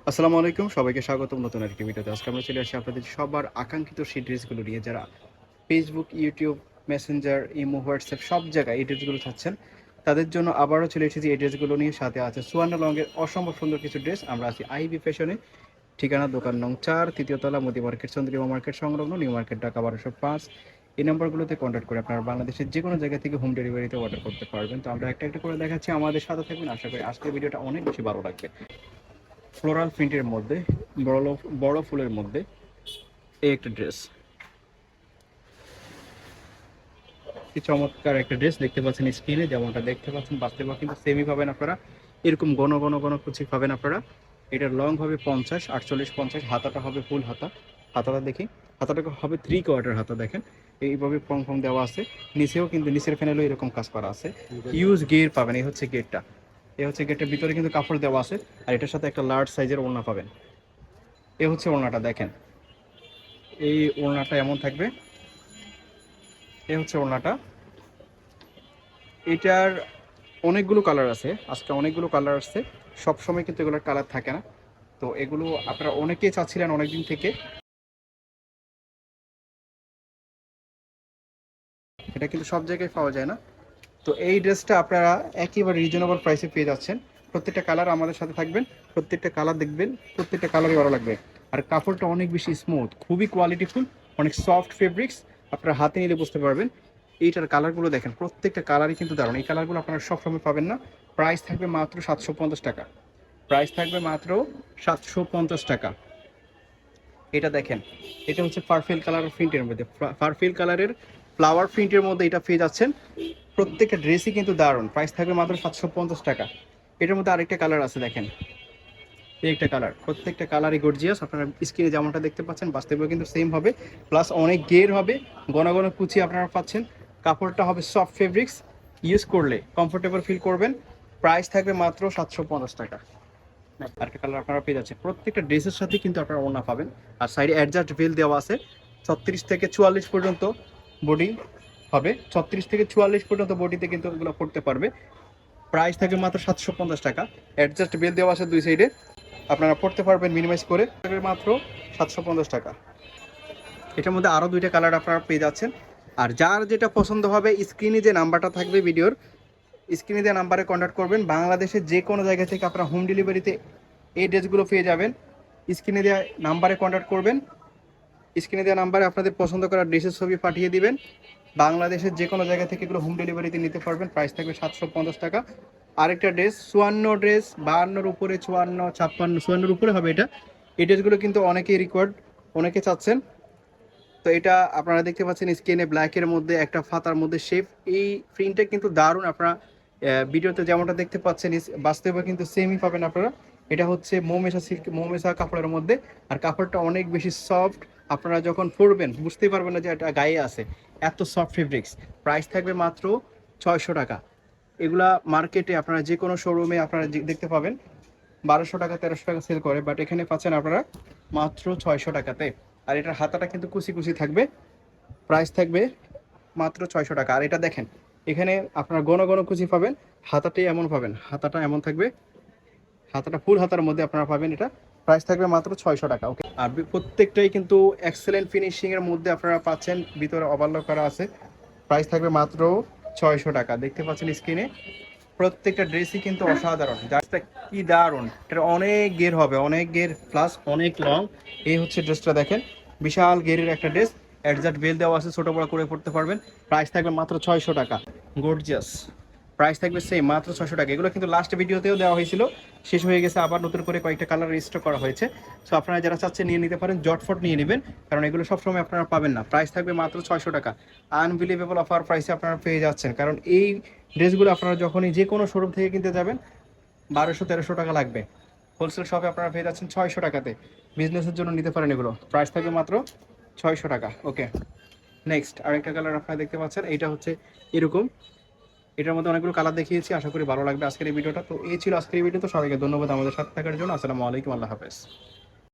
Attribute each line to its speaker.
Speaker 1: আসসালামু আলাইকুম, সবাইকে স্বাগতম নতুন আরেকটি ভিডিওতে। আজকে আমরা চলে আসি আপনাদের সবার আকাঙ্ক্ষিত সেই ড্রেসগুলো নিয়ে, যারা Facebook, YouTube, Messenger, imo, WhatsApp সব জায়গায় এই ড্রেসগুলো চাচ্ছেন। তাদের জন্য আবারও চলে এসেছি এই ড্রেসগুলো নিয়ে। সাথে আছে সুয়ান্ন লংয়ের অসম্ভব সুন্দর কিছু ড্রেস। আমরা আছি আইবি ফ্যাশনে, ঠিকানা দোকান নং 4, তৃতীয় তলা, মোদি মার্কেট, চন্দ্রিমা মার্কেট সংলগ্ন, নিউ মার্কেট, ঢাকা 1205। এই নাম্বারগুলোতে কন্ট্যাক্ট করে আপনারা বাংলাদেশের যে কোনো জায়গা থেকে হোম ডেলিভারিতে অর্ডার করতে পারবেন। তো আমরা একটা একটা করে দেখাচ্ছি, আমাদের সাথে থাকবেন। আশা করি আজকের ভিডিওটা অনেক বেশি ভালো লাগবে। ফ্লোরাল প্রিন্টের মধ্যে বড় বড় ফুলের মধ্যে এই একটা ড্রেস, কি চমৎকার একটা ড্রেস দেখতে পাচ্ছেন স্ক্রিনে। যেমনটা দেখতে পাচ্ছেন বাস্তবে কিন্তু সেমই পাবেন আপনারা, এরকম ঘন ঘন ঘন কুচি পাবেন আপনারা। এটার লং হবে 50, 48, 50। হাতাটা হবে ফুল হাতা। হাতাটা দেখি, হাতাটা হবে 3/4 হাতা। দেখেন এইভাবে পং পং দেওয়া আছে। নিচেও কিন্তু নিচের ফ্যানেলও এরকম কাজ করা আছে। হিউজ গের পাবেন। এই হচ্ছে গেটটা, এই হচ্ছে গেটের ভিতরে কিন্তু কাপড় দেওয়া আছে। আর এটার সাথে একটা লার্জ সাইজের ওড়না পাবেন। এ হচ্ছে ওড়নাটা, দেখেন এই ওড়নাটা এমন থাকবে। এ হচ্ছে ওড়নাটা। এটার অনেকগুলো কালার আছে, আজকে অনেকগুলো কালার আসছে। সবসময় কিন্তু এগুলোর কালার থাকে না। তো এগুলো আপনারা অনেকেই চাচ্ছিলেন অনেকদিন থেকে। এটা কিন্তু সব জায়গায় পাওয়া যায় না। তো এই ড্রেসটা আপনারা একেবারে রিজনেবল প্রাইসে পেয়ে যাচ্ছেন। প্রত্যেকটা কালার আমাদের সাথে থাকবেন, প্রত্যেকটা কালার দেখবেন, প্রত্যেকটা কালারই ভালো লাগবে। আর কাপড়টা অনেক বেশি স্মুথ, খুবই কোয়ালিটিফুল, অনেক সফট ফেব্রিক্স। আপনারা হাতে নিলে বুঝতে পারবেন। এইটার কালারগুলো দেখেন, প্রত্যেকটা কালারই কিন্তু দারুণ। এই কালারগুলো আপনারা সবসময় পাবেন না। প্রাইস থাকবে মাত্র 750 টাকা। প্রাইস থাকবে মাত্র 750 টাকা। এটা দেখেন, এটা হচ্ছে পার্পল কালার প্রিন্টের মধ্যে, পার্পল কালারের ফ্লাওয়ার প্রিন্টের মধ্যে এটা পেয়ে যাচ্ছেন। প্রত্যেকটা ড্রেসই কিন্তু দারুণ। প্রাইস থাকবে মাত্র 750 টাকা। এটার মধ্যে আরেকটা কালার আছে, দেখেন এই একটা কালার। প্রত্যেকটা কালারই গর্জিয়াস। আপনারা স্ক্রিনে যেমনটা দেখতে পাচ্ছেন বাস্তবেও কিন্তু সেম হবে। প্লাস অনেক গের হবে, ঘন ঘন কুচি আপনারা পাচ্ছেন। কাপড়টা হবে সফট ফেব্রিক্স, ইউজ করলে কমফোর্টেবল ফিল করবেন। প্রাইস থাকবে মাত্র 750 টাকা। আরেকটা কালার আপনারা পেয়ে যাচ্ছেন। প্রত্যেকটা ড্রেসের সাথে কিন্তু আপনারা ওড়না পাবেন। আর সাইডে অ্যাডজাস্ট বেল দেওয়া আছে। 36 থেকে 44 পর্যন্ত বডি হবে। 36 থেকে 44 পর্যন্ত বডিতে কিন্তু এগুলো পড়তে পারবে। প্রাইস থাকে মাত্র 750 টাকা। অ্যাডজাস্ট বেল দেওয়া আছে দুই সাইডে, আপনারা পড়তে পারবেন মিনিমাইজ করে। মাত্র 750 টাকা। এটার মধ্যে আরও দুইটা কালার আপনারা পেয়ে যাচ্ছেন। আর যার যেটা পছন্দ হবে, স্ক্রিনে যে নাম্বারটা থাকবে ভিডিওর, স্ক্রিনে দেওয়া নাম্বারে কন্ট্যাক্ট করবেন। বাংলাদেশের যে কোনো জায়গা থেকে আপনারা হোম ডেলিভারিতে এই ড্রেসগুলো পেয়ে যাবেন। স্ক্রিনে দেওয়া নাম্বারে কন্ট্যাক্ট করবেন। স্ক্রিনে দেওয়া নাম্বারে আপনাদের পছন্দ করা ড্রেসের ছবি পাঠিয়ে দিবেন। বাংলাদেশের যে কোনো জায়গা থেকে এগুলো হোম ডেলিভারিতে নিতে পারবেন। প্রাইস থাকবে 750 টাকা। আরেকটা ড্রেস, 54 ড্রেস, 52-র উপরে, 54, 56, 54-র উপরে হবে এটা। এই ড্রেসগুলো কিন্তু অনেকেই রিকোয়ার্ড, অনেকে চাচ্ছেন। তো এটা আপনারা দেখতে পাচ্ছেন স্ক্রিনে ব্ল্যাকের মধ্যে একটা ফাতার মধ্যে শেপ। এই প্রিন্টটা কিন্তু দারুণ। আপনারা ভিডিওতে যেমনটা দেখতে পাচ্ছেন বাস্তবে কিন্তু সেমই পাবেন আপনারা। এটা হচ্ছে মৌমেসা সিল্ক, মৌমেসা কাপড়ের মধ্যে। আর কাপড়টা অনেক বেশি সফট। আপনারা যখন পরবেন বুঝতেই পারবেন না যে এটা গায়ে আছে, এত সফট ফেব্রিক্স। প্রাইস থাকবে মাত্র 600 টাকা। এগুলা মার্কেটে আপনারা যে কোনো শোরুমে আপনারা দেখতে পাবেন 1200 টাকা, 1300 টাকা সেল করে, বাট এখানে পাচ্ছেন আপনারা মাত্র 600 টাকাতে। আর এটার হাতাটা কিন্তু কুচি কুচি থাকবে। প্রাইস থাকবে মাত্র 600 টাকা। আর এটা দেখেন, এখানে আপনারা ঘন ঘন কুচি পাবেন। হাতাটাই এমন পাবেন, হাতাটা এমন থাকবে। হাতাটা ফুল হাতার মধ্যে আপনারা পাবেন এটা। প্রাইস থাকবে মাত্র 600 টাকা। ওকে। আর প্রত্যেকটাই কিন্তু এক্সেলেন্ট ফিনিশিংয়ের মধ্যে আপনারা পাচ্ছেন, ভিতরে ওভারলক করা আছে। প্রাইস থাকবে মাত্র 600 টাকা। দেখতে পাচ্ছেন স্ক্রিনে প্রত্যেকটা ড্রেসই কিন্তু অসাধারণ। ড্রেসটা কি দারুণ। এটা অনেক গের হবে, অনেক গের প্লাস অনেক লং। এই হচ্ছে ড্রেসটা দেখেন, বিশাল গেরের একটা ড্রেস। অ্যাডজাস্ট বেল দেওয়া আছে, ছোটো বড়ো করে পড়তে পারবেন। প্রাইস থাকবে মাত্র 600 টাকা। গর্জিয়াস। প্রাইস থাকবে সেম, মাত্র 600 টাকা। এগুলো কিন্তু লাস্ট ভিডিওতেও দেওয়া হয়েছিল, শেষ হয়ে গেছে। আবার নতুন করে কয়েকটা কালার রেজিস্টার করা হয়েছে। সো আপনারা যারা চাচ্ছেন নিয়ে নিতে পারেন, জটফট নিয়ে নেবেন, কারণ এগুলো সবসময় আপনারা পাবেন না। প্রাইস থাকবে মাত্র 600 টাকা। আনবিলিভেবল অফার প্রাইসে আপনারা পেয়ে যাচ্ছেন, কারণ এই ড্রেসগুলো আপনারা যখনই যে কোনো শোরুম থেকে কিনতে যাবেন 1200-1300 টাকা লাগবে। হোলসেল শপে আপনারা পেয়ে যাচ্ছেন 600 টাকাতে। বিজনেসের জন্য নিতে পারেন এগুলো। প্রাইস থাকবে মাত্র 600 টাকা। ওকে। নেক্সট আরেকটা কালার আপনারা দেখতে পাচ্ছেন, এইটা হচ্ছে এরকম। এটার মধ্যে অনেকগুলো কালার দেখিয়েছি, আশা করি ভালো লাগবে আজকের এই ভিডিওটা। তো এই ছিল আজকের এই ভিডিও। তো সবাইকে ধন্যবাদ আমাদের সাথে থাকার জন্য। আসসালামু আলাইকুম, আল্লাহ হাফেজ।